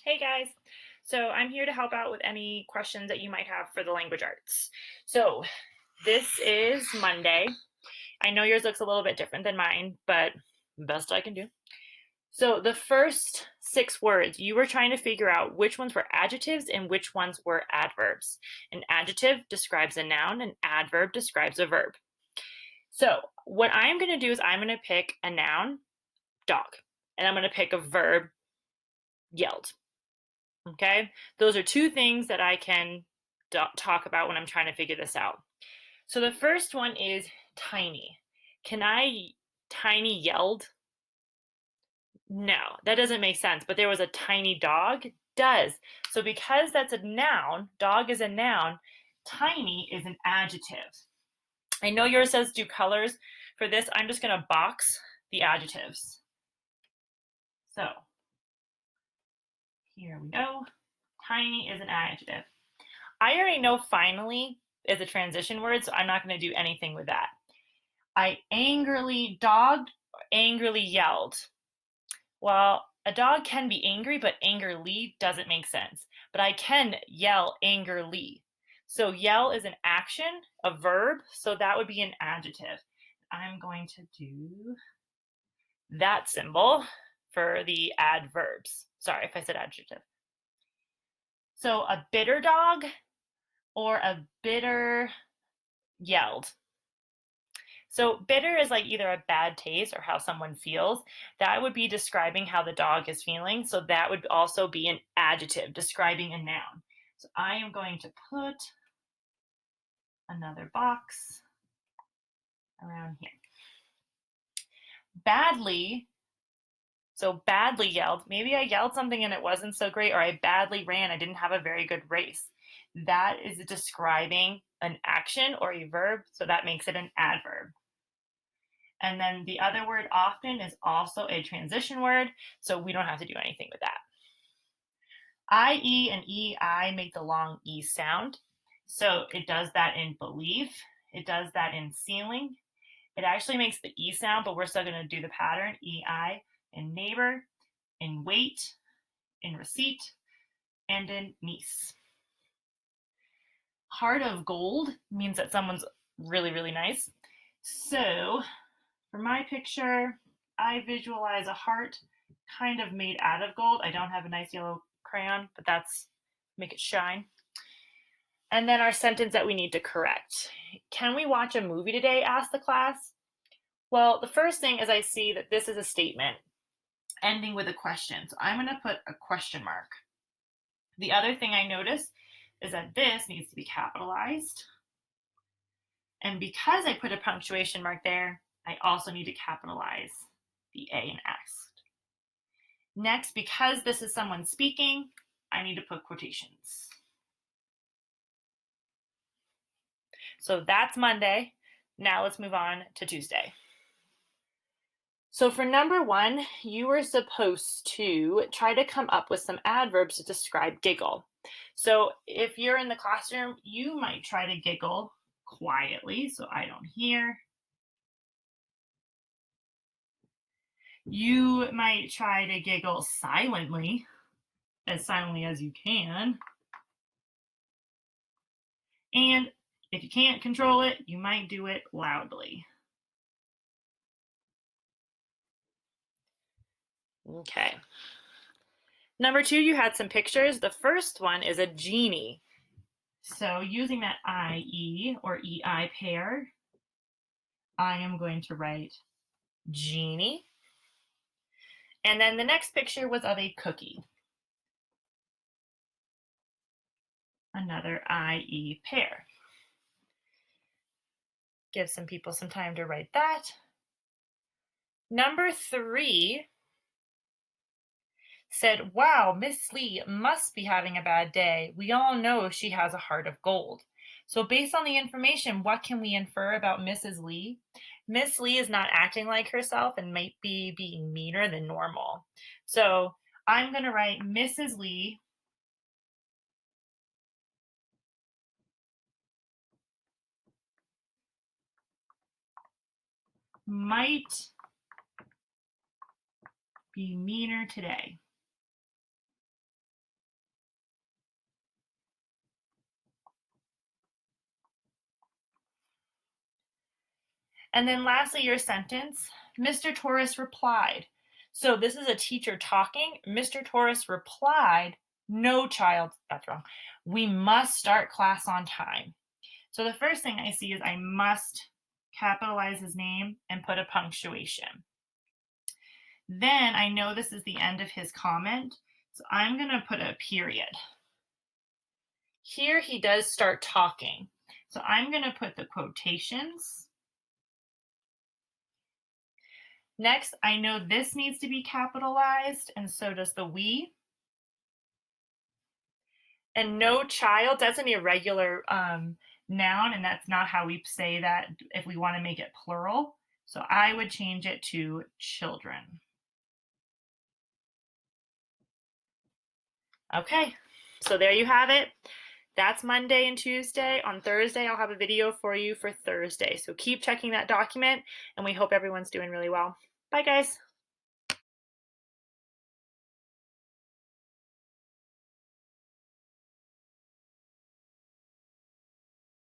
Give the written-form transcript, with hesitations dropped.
Hey guys. So I'm here to help out with any questions that you might have for the language arts. So this is Monday. I know yours looks a little bit different than mine, but best I can do. So the first six words, you were trying to figure out which ones were adjectives and which ones were adverbs. An adjective describes a noun, an adverb describes a verb. So what I'm going to do is I'm going to pick a noun, dog, and I'm going to pick a verb, yelled. Okay, those are two things that I can talk about when I'm trying to figure this out. So the first one is tiny. Can I tiny yelled? No, that doesn't make sense. But there was a tiny dog? Does. So because that's a noun, dog is a noun, tiny is an adjective. I know yours says do colors. For this, I'm just going to box the adjectives. So here we go. Tiny is an adjective. I already know finally is a transition word, so I'm not going to do anything with that. I angrily dogged, angrily yelled. Well, a dog can be angry, but angrily doesn't make sense. But I can yell angrily. So yell is an action, a verb, so that would be an adjective. I'm going to do that symbol for the adverbs. Sorry if I said adjective. So a bitter dog or a bitter yelled. So bitter is like either a bad taste or how someone feels. That would be describing how the dog is feeling. So that would also be an adjective describing a noun. So I am going to put another box around here. Badly. So badly yelled. Maybe I yelled something and it wasn't so great, or I badly ran. I didn't have a very good race. That is describing an action or a verb. So that makes it an adverb. And then the other word often is also a transition word, so we don't have to do anything with that. IE and EI make the long E sound. So it does that in believe. It does that in ceiling. It actually makes the E sound, but we're still going to do the pattern. EI in neighbor, in wait, in receipt, and in niece. Heart of gold means that someone's really, really nice. So for my picture, I visualize a heart kind of made out of gold. I don't have a nice yellow crayon, but that's make it shine. And then our sentence that we need to correct. Can we watch a movie today? Asked the class. Well, the first thing is I see that this is a statement ending with a question. So I'm going to put a question mark. The other thing I notice is that this needs to be capitalized. And because I put a punctuation mark there, I also need to capitalize the A in asked. Next, because this is someone speaking, I need to put quotations. So that's Monday. Now let's move on to Tuesday. So for number one, you were supposed to try to come up with some adverbs to describe giggle. So if you're in the classroom, you might try to giggle quietly, so I don't hear. You might try to giggle silently as you can. And if you can't control it, you might do it loudly. Okay. Number two, you had some pictures. The first one is a genie. So using that IE or EI pair, I am going to write genie. And then the next picture was of a cookie. Another IE pair. Give some people some time to write that. Number three said, wow, Miss Lee must be having a bad day. We all know she has a heart of gold. So based on the information, what can we infer about Mrs. Lee? Miss Lee is not acting like herself and might be being meaner than normal. So I'm going to write Mrs. Lee might be meaner today. And then lastly, your sentence, Mr. Torres replied. So this is a teacher talking. Mr. Torres replied, no child, that's wrong. We must start class on time. So the first thing I see is I must capitalize his name and put a punctuation. Then I know this is the end of his comment, so I'm going to put a period. Here he does start talking. So I'm going to put the quotations. Next, I know this needs to be capitalized, and so does the we. And no child, that's an irregular noun, and that's not how we say that if we want to make it plural. So I would change it to children. Okay, so there you have it. That's Monday and Tuesday. On Thursday, I'll have a video for you for Thursday. So keep checking that document, and we hope everyone's doing really well. Bye, guys.